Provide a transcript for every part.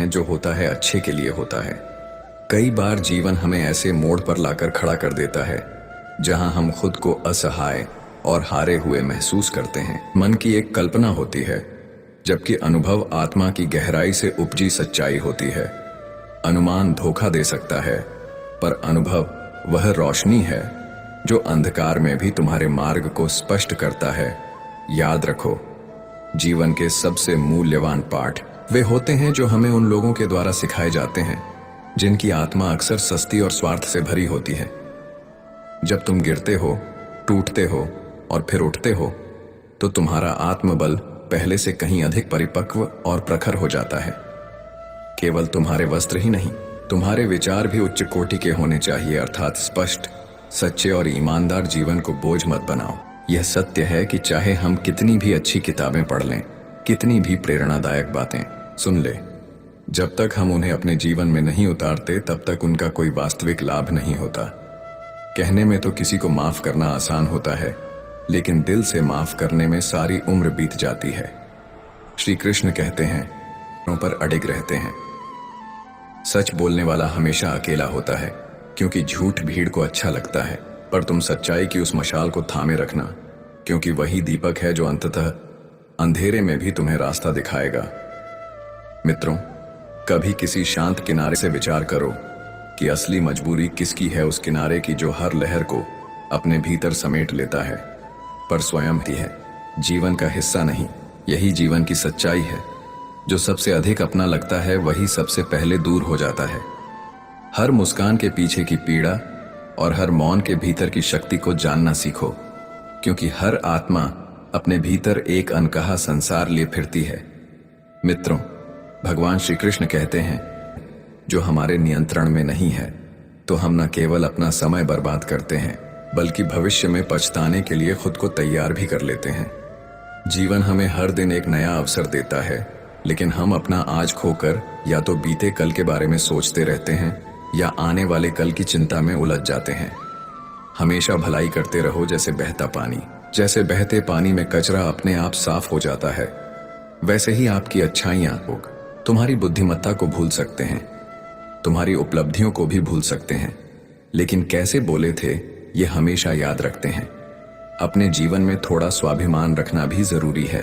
हैं जो होता है अच्छे के लिए होता है। कई बार जीवन हमें ऐसे मोड़ पर लाकर खड़ा कर देता है जहां हम खुद को असहाय और हारे हुए महसूस करते हैं। मन की एक कल्पना होती है, जबकि अनुभव आत्मा की गहराई से उपजी सच्चाई होती है। अनुमान धोखा दे सकता है, पर अनुभव वह रोशनी है जो अंधकार में भी तुम्हारे मार्ग को स्पष्ट करता है। याद रखो, जीवन के सबसे मूल्यवान पाठ वे होते हैं जो हमें उन लोगों के द्वारा सिखाए जाते हैं जिनकी आत्मा अक्सर सस्ती और स्वार्थ से भरी होती है। जब तुम गिरते हो, टूटते हो और फिर उठते हो, तो तुम्हारा आत्मबल पहले से कहीं अधिक परिपक्व और प्रखर हो जाता है। केवल तुम्हारे वस्त्र ही नहीं, तुम्हारे विचार भी उच्च कोटि के होने चाहिए, अर्थात स्पष्ट, सच्चे और ईमानदार। जीवन को बोझ मत बनाओ। यह सत्य है कि चाहे हम कितनी भी अच्छी किताबें पढ़ लें, कितनी भी प्रेरणादायक बातें सुन ले, जब तक हम उन्हें अपने जीवन में नहीं उतारते तब तक उनका कोई वास्तविक लाभ नहीं होता। कहने में तो किसी को माफ करना आसान होता है, लेकिन दिल से माफ करने में सारी उम्र बीत जाती है। श्री कृष्ण कहते हैं, उन पर अडिग रहते हैं। सच बोलने वाला हमेशा अकेला होता है, क्योंकि झूठ भीड़ को अच्छा लगता है। पर तुम सच्चाई की उस मशाल को थामे रखना, क्योंकि वही दीपक है जो अंततः अंधेरे में भी तुम्हें रास्ता दिखाएगा। मित्रों, कभी किसी शांत किनारे से विचार करो कि असली मजबूरी किसकी है, उस किनारे की जो हर लहर को अपने भीतर समेट लेता है पर स्वयं ही है जीवन का हिस्सा नहीं। यही जीवन की सच्चाई है। जो सबसे अधिक अपना लगता है वही सबसे पहले दूर हो जाता है। हर मुस्कान के पीछे की पीड़ा और हर मौन के भीतर की शक्ति को जानना सीखो, क्योंकि हर आत्मा अपने भीतर एक अनकहा संसार लिए फिरती है। मित्रों, भगवान श्री कृष्ण कहते हैं, जो हमारे नियंत्रण में नहीं है तो हम न केवल अपना समय बर्बाद करते हैं, बल्कि भविष्य में पछताने के लिए खुद को तैयार भी कर लेते हैं। जीवन हमें हर दिन एक नया अवसर देता है, लेकिन हम अपना आज खोकर या तो बीते कल के बारे में सोचते रहते हैं या आने वाले कल की चिंता में उलझ जाते हैं। हमेशा भलाई करते रहो जैसे बहता पानी। जैसे बहते पानी में कचरा अपने आप साफ हो जाता है, वैसे ही आपकी अच्छाइयां लोग तुम्हारी बुद्धिमत्ता को भूल सकते हैं, तुम्हारी उपलब्धियों को भी भूल सकते हैं, लेकिन कैसे बोले थे ये हमेशा याद रखते हैं। अपने जीवन में थोड़ा स्वाभिमान रखना भी जरूरी है,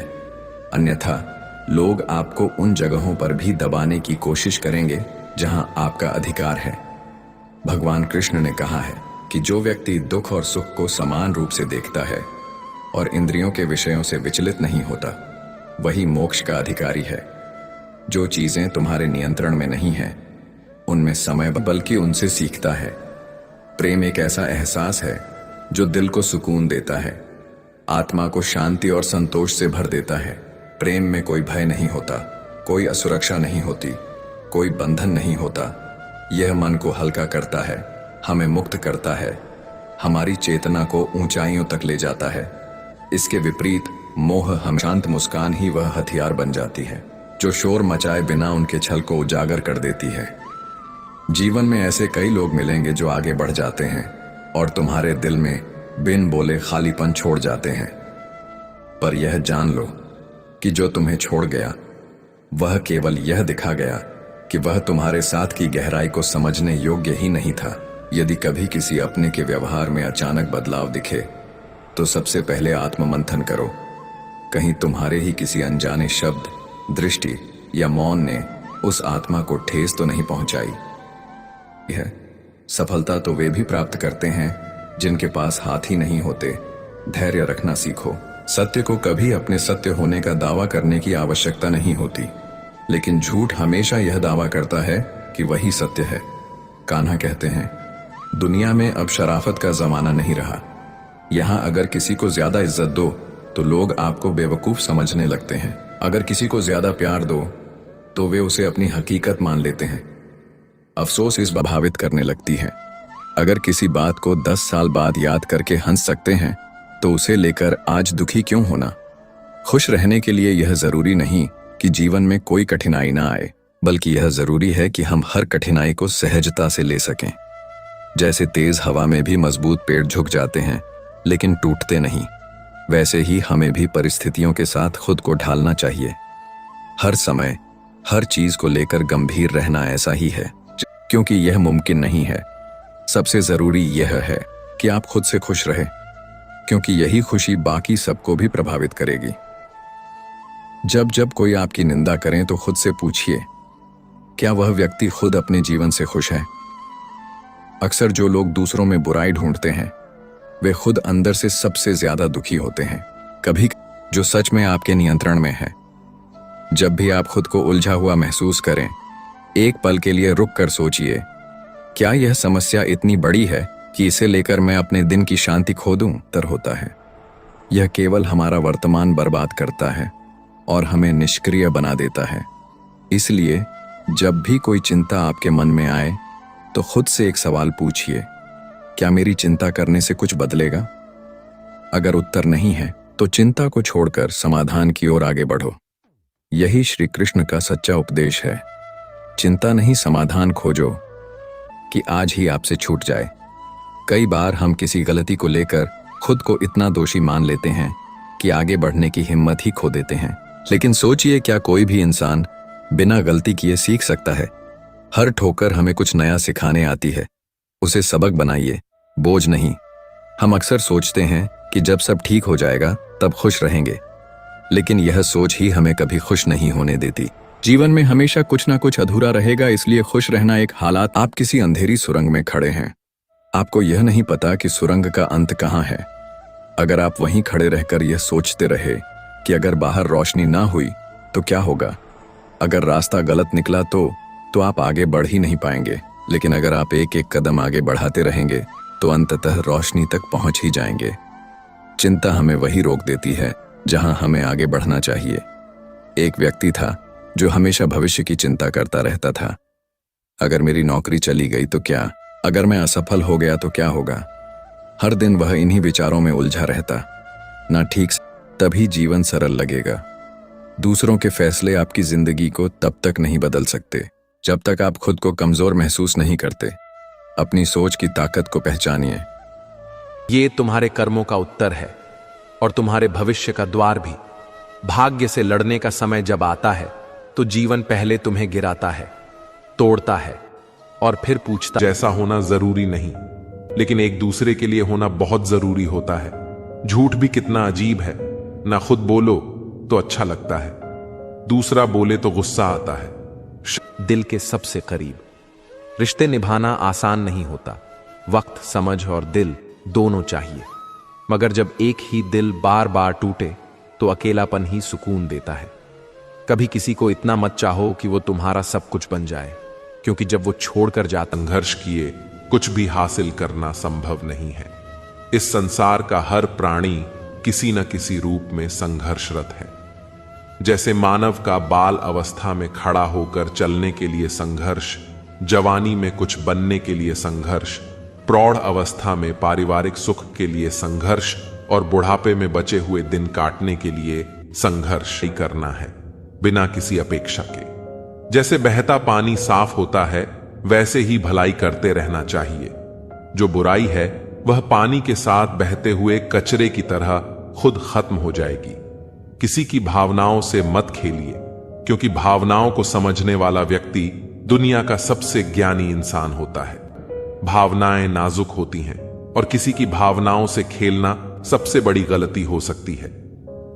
अन्यथा लोग आपको उन जगहों पर भी दबाने की कोशिश करेंगे जहां आपका अधिकार है। भगवान कृष्ण ने कहा है कि जो व्यक्ति दुख और सुख को समान रूप से देखता है और इंद्रियों के विषयों से विचलित नहीं होता, वही मोक्ष का अधिकारी है। जो चीजें तुम्हारे नियंत्रण में नहीं हैं, उनमें समय बल्कि उनसे सीखता है। प्रेम एक ऐसा एहसास है जो दिल को सुकून देता है, आत्मा को शांति और संतोष से भर देता है। प्रेम में कोई भय नहीं होता, कोई असुरक्षा नहीं होती, कोई बंधन नहीं होता। यह मन को हल्का करता है, हमें मुक्त करता है, हमारी चेतना को ऊंचाइयों तक ले जाता है। इसके विपरीत मोह, हम शांत मुस्कान ही वह हथियार बन जाती है जो शोर मचाए बिना उनके छल को उजागर कर देती है। जीवन में ऐसे कई लोग मिलेंगे जो आगे बढ़ जाते हैं और तुम्हारे दिल में बिन बोले खालीपन छोड़ जाते हैं। पर यह जान लो कि जो तुम्हें छोड़ गया वह केवल यह दिखा गया कि वह तुम्हारे साथ की गहराई को समझने योग्य ही नहीं था। यदि कभी किसी अपने के व्यवहार में अचानक बदलाव दिखे तो सबसे पहले आत्ममंथन करो। कहीं तुम्हारे ही किसी अनजाने शब्द, दृष्टि या मौन ने उस आत्मा को ठेस तो नहीं पहुंचाई है। सफलता तो वे भी प्राप्त करते हैं जिनके पास हाथ ही नहीं होते। धैर्य रखना सीखो। सत्य को कभी अपने सत्य होने का दावा करने की आवश्यकता नहीं होती, लेकिन झूठ हमेशा यह दावा करता है कि वही सत्य है। कान्हा कहते हैं, दुनिया में अब शराफत का जमाना नहीं रहा। यहाँ अगर किसी को ज्यादा इज्जत दो तो लोग आपको बेवकूफ समझने लगते हैं। अगर किसी को ज्यादा प्यार दो तो वे उसे अपनी हकीकत मान लेते हैं। अफसोस इस प्रभावित करने लगती है। अगर किसी बात को 10 साल बाद याद करके हंस सकते हैं तो उसे लेकर आज दुखी क्यों होना। खुश रहने के लिए यह जरूरी नहीं कि जीवन में कोई कठिनाई ना आए, बल्कि यह जरूरी है कि हम हर कठिनाई को सहजता से ले सकें। जैसे तेज हवा में भी मजबूत पेड़ झुक जाते हैं लेकिन टूटते नहीं, वैसे ही हमें भी परिस्थितियों के साथ खुद को ढालना चाहिए। हर समय, हर चीज को लेकर गंभीर रहना ऐसा ही है, क्योंकि यह मुमकिन नहीं है। सबसे जरूरी यह है कि आप खुद से खुश रहें, क्योंकि यही खुशी बाकी सबको भी प्रभावित करेगी। जब जब कोई आपकी निंदा करें तो खुद से पूछिए, क्या वह व्यक्ति खुद अपने जीवन से खुश है? अक्सर जो लोग दूसरों में बुराई ढूंढते हैं वे खुद अंदर से सबसे ज्यादा दुखी होते हैं। कभी जो सच में आपके नियंत्रण में है। जब भी आप खुद को उलझा हुआ महसूस करें, एक पल के लिए रुक कर सोचिए, क्या यह समस्या इतनी बड़ी है कि इसे लेकर मैं अपने दिन की शांति खो दूं? तर होता है यह केवल हमारा वर्तमान बर्बाद करता है और हमें निष्क्रिय बना देता है। इसलिए जब भी कोई चिंता आपके मन में आए तो खुद से एक सवाल पूछिए, क्या मेरी चिंता करने से कुछ बदलेगा? अगर उत्तर नहीं है तो चिंता को छोड़कर समाधान की ओर आगे बढ़ो। यही श्री कृष्ण का सच्चा उपदेश है। चिंता नहीं, समाधान खोजो कि आज ही आपसे छूट जाए। कई बार हम किसी गलती को लेकर खुद को इतना दोषी मान लेते हैं कि आगे बढ़ने की हिम्मत ही खो देते हैं। लेकिन सोचिए, क्या कोई भी इंसान बिना गलती किए सीख सकता है? हर ठोकर हमें कुछ नया सिखाने आती है। उसे सबक बनाइए, बोझ नहीं। हम अक्सर सोचते हैं कि जब सब ठीक हो जाएगा तब खुश रहेंगे, लेकिन यह सोच ही हमें कभी खुश नहीं होने देती। जीवन में हमेशा कुछ ना कुछ अधूरा रहेगा, इसलिए खुश रहना एक हालात। आप किसी अंधेरी सुरंग में खड़े हैं। आपको यह नहीं पता कि सुरंग का अंत कहाँ है। अगर आप वहीं खड़े रहकर यह सोचते रहे कि अगर बाहर रोशनी ना हुई तो क्या होगा, अगर रास्ता गलत निकला तो आप आगे बढ़ ही नहीं पाएंगे। लेकिन अगर आप एक एक कदम आगे बढ़ाते रहेंगे तो अंततः रोशनी तक पहुंच ही जाएंगे। चिंता हमें वही रोक देती है जहां हमें आगे बढ़ना चाहिए। एक व्यक्ति था जो हमेशा भविष्य की चिंता करता रहता था। अगर मेरी नौकरी चली गई तो क्या, अगर मैं असफल हो गया तो क्या होगा। हर दिन वह इन्हीं विचारों में उलझा रहता। ना ठीक से, तभी जीवन सरल लगेगा। दूसरों के फैसले आपकी जिंदगी को तब तक नहीं बदल सकते जब तक आप खुद को कमजोर महसूस नहीं करते। अपनी सोच की ताकत को पहचानिए। ये तुम्हारे कर्मों का उत्तर है और तुम्हारे भविष्य का द्वार भी। भाग्य से लड़ने का समय जब आता है तो जीवन पहले तुम्हें गिराता है, तोड़ता है और फिर पूछता। जैसा होना जरूरी नहीं, लेकिन एक दूसरे के लिए होना बहुत जरूरी होता है। झूठ भी कितना अजीब है, ना खुद बोलो तो अच्छा लगता है, दूसरा बोले तो गुस्सा आता है। दिल के सबसे करीब रिश्ते निभाना आसान नहीं होता। वक्त, समझ और दिल दोनों चाहिए, मगर जब एक ही दिल बार बार टूटे तो अकेलापन ही सुकून देता है। कभी किसी को इतना मत चाहो कि वो तुम्हारा सब कुछ बन जाए, क्योंकि जब वो छोड़कर जाता। संघर्ष किए कुछ भी हासिल करना संभव नहीं है। इस संसार का हर प्राणी किसी न किसी रूप में संघर्षरत है। जैसे मानव का बाल अवस्था में खड़ा होकर चलने के लिए संघर्ष, जवानी में कुछ बनने के लिए संघर्ष, प्रौढ़ अवस्था में पारिवारिक सुख के लिए संघर्ष और बुढ़ापे में बचे हुए दिन काटने के लिए संघर्ष ही करना है, बिना किसी अपेक्षा के। जैसे बहता पानी साफ होता है, वैसे ही भलाई करते रहना चाहिए। जो बुराई है वह पानी के साथ बहते हुए कचरे की तरह खुद खत्म हो जाएगी। किसी की भावनाओं से मत खेलिए, क्योंकि भावनाओं को समझने वाला व्यक्ति दुनिया का सबसे ज्ञानी इंसान होता है। भावनाएं नाजुक होती हैं और किसी की भावनाओं से खेलना सबसे बड़ी गलती हो सकती है।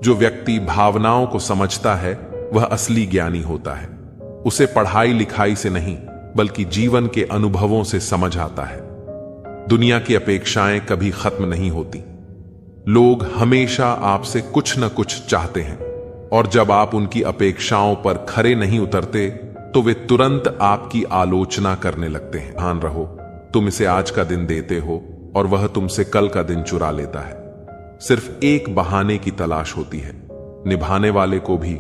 जो व्यक्ति भावनाओं को समझता है वह असली ज्ञानी होता है। उसे पढ़ाई लिखाई से नहीं बल्कि जीवन के अनुभवों से समझ आता है। दुनिया की अपेक्षाएं कभी खत्म नहीं होती। लोग हमेशा आपसे कुछ न कुछ चाहते हैं, और जब आप उनकी अपेक्षाओं पर खरे नहीं उतरते तो वे तुरंत आपकी आलोचना करने लगते हैं। ध्यान रहो, तुम इसे आज का दिन देते हो और वह तुमसे कल का दिन चुरा लेता है। सिर्फ एक बहाने की तलाश होती है, निभाने वाले को भी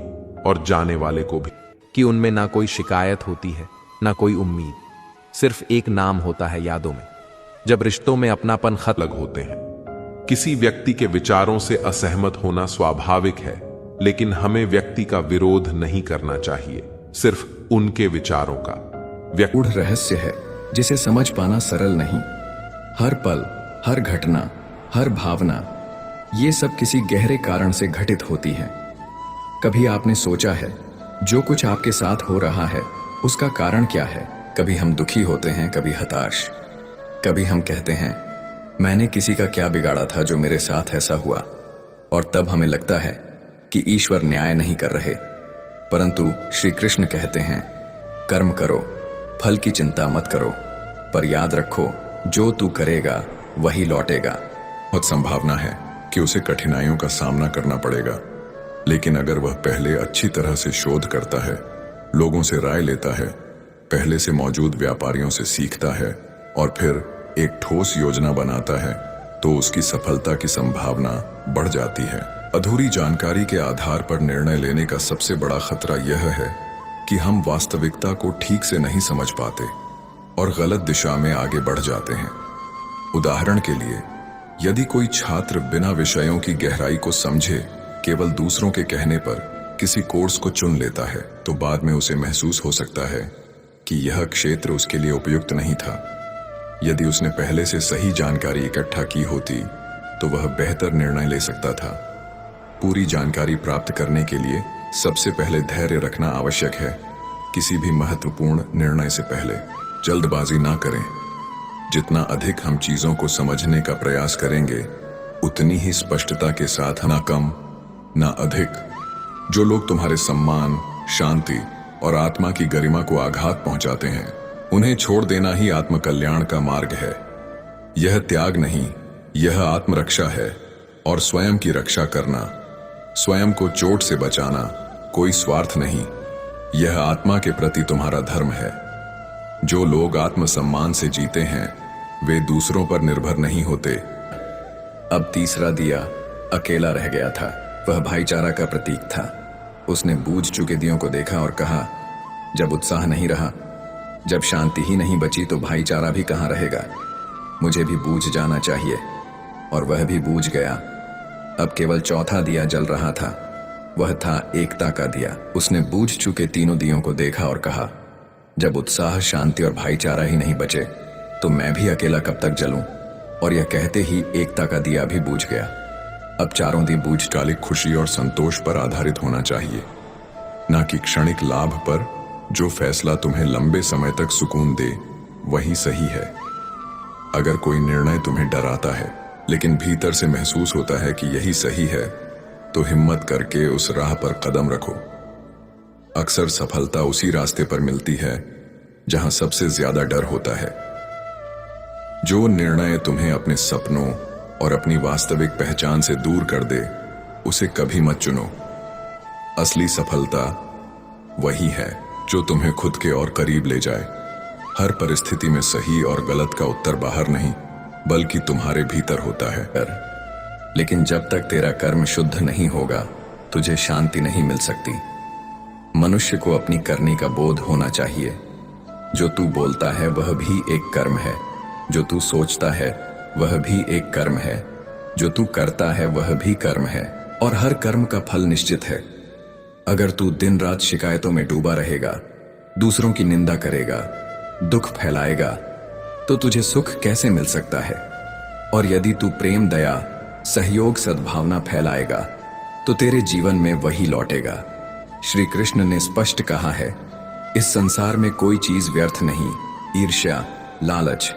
और जाने वाले को भी। कि उनमें ना कोई शिकायत होती है, ना कोई उम्मीद, सिर्फ एक नाम होता है यादों में। जब रिश्तों में अपनापन खत्म अलग होते हैं। किसी व्यक्ति के विचारों से असहमत होना स्वाभाविक है, लेकिन हमें व्यक्ति का विरोध नहीं करना चाहिए, सिर्फ उनके विचारों का। गूढ़ रहस्य है जिसे समझ पाना सरल नहीं। हर पल, हर घटना, हर भावना, ये सब किसी गहरे कारण से घटित होती है। कभी आपने सोचा है, जो कुछ आपके साथ हो रहा है उसका कारण क्या है? कभी हम दुखी होते हैं, कभी हताश, कभी हम कहते हैं मैंने किसी का क्या बिगाड़ा था जो मेरे साथ ऐसा हुआ, और तब हमें लगता है कि ईश्वर न्याय नहीं कर रहे। परंतु श्री कृष्ण कहते हैं कर्म करो, फल की चिंता मत करो, पर याद रखो जो तू करेगा वही लौटेगा। बहुत संभावना है कि उसे कठिनाइयों का सामना करना पड़ेगा, लेकिन अगर वह पहले अच्छी तरह से शोध करता है, लोगों से राय लेता है, पहले से मौजूद व्यापारियों से सीखता है और फिर एक ठोस योजना बनाता है, तो उसकी सफलता की संभावना बढ़ जाती है। अधूरी जानकारी के आधार पर निर्णय लेने का सबसे बड़ा खतरा यह है कि हम वास्तविकता को ठीक से नहीं समझ पाते और गलत दिशा में आगे बढ़ जाते हैं। उदाहरण के लिए, यदि कोई छात्र बिना विषयों की गहराई को समझे केवल दूसरों के कहने पर किसी कोर्स को चुन लेता है, तो बाद में उसे महसूस हो सकता है कि यह क्षेत्र उसके लिए उपयुक्त नहीं था। यदि उसने पहले से सही जानकारी इकट्ठा की होती तो वह बेहतर निर्णय ले सकता था। पूरी जानकारी प्राप्त करने के लिए सबसे पहले धैर्य रखना आवश्यक है। किसी भी महत्वपूर्ण निर्णय से पहले जल्दबाजी ना करें। जितना अधिक हम चीजों को समझने का प्रयास करेंगे, उतनी ही स्पष्टता के साथ, ना कम ना अधिक। जो लोग तुम्हारे सम्मान, शांति और आत्मा की गरिमा को आघात पहुंचाते हैं, उन्हें छोड़ देना ही आत्मकल्याण का मार्ग है। यह त्याग नहीं, यह आत्मरक्षा है, और स्वयं की रक्षा करना, स्वयं को चोट से बचाना कोई स्वार्थ नहीं, यह आत्मा के प्रति तुम्हारा धर्म है। जो लोग आत्मसम्मान से जीते हैं वे दूसरों पर निर्भर नहीं होते। अब तीसरा दिया अकेला रह गया था। वह भाईचारा का प्रतीक था। उसने बूझ चुके दियों को देखा और कहा, जब उत्साह नहीं रहा, जब शांति ही नहीं बची, तो भाईचारा भी कहाँ रहेगा। मुझे भी बूझ जाना चाहिए। और वह भी बूझ गया। अब केवल चौथा दिया जल रहा था। वह था एकता का दिया। उसने बूझ चुके तीनों दियों को देखा और कहा, जब उत्साह, शांति और भाईचारा ही नहीं बचे, तो मैं भी अकेला कब तक जलूं। और यह कहते ही एकता का दिया भी बूझ गया। अब चारों दिए कालिक खुशी और संतोष पर आधारित होना चाहिए, ना कि क्षणिक लाभ पर। जो फैसला तुम्हें लंबे समय तक सुकून दे वही सही है। अगर कोई निर्णय तुम्हें डराता है लेकिन भीतर से महसूस होता है कि यही सही है, तो हिम्मत करके उस राह पर कदम रखो। अक्सर सफलता उसी रास्ते पर मिलती है जहां सबसे ज्यादा डर होता है। जो निर्णय तुम्हें अपने सपनों और अपनी वास्तविक पहचान से दूर कर दे, उसे कभी मत चुनो। असली सफलता वही है जो तुम्हें खुद के और करीब ले जाए। हर परिस्थिति में सही और गलत का उत्तर बाहर नहीं, बल्कि तुम्हारे भीतर होता है। लेकिन जब तक तेरा कर्म शुद्ध नहीं होगा, तुझे शांति नहीं मिल सकती। मनुष्य को अपनी करनी का बोध होना चाहिए। जो तू बोलता है वह भी एक कर्म है, जो तू सोचता है वह भी एक कर्म है, जो तू करता है वह भी कर्म है, और हर कर्म का फल निश्चित है। अगर तू दिन रात शिकायतों में डूबा रहेगा, दूसरों की निंदा करेगा, दुख फैलाएगा, तो तुझे सुख कैसे मिल सकता है। और यदि तू प्रेम, दया, सहयोग, सद्भावना फैलाएगा, तो तेरे जीवन में वही लौटेगा। श्री कृष्ण ने स्पष्ट कहा है, इस संसार में कोई चीज व्यर्थ नहीं। ईर्ष्या, लालच,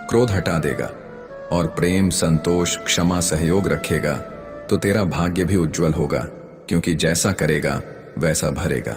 क्रोध हटा देगा और प्रेम, संतोष, क्षमा, सहयोग रखेगा, तो तेरा भाग्य भी उज्जवल होगा, क्योंकि जैसा करेगा वैसा भरेगा।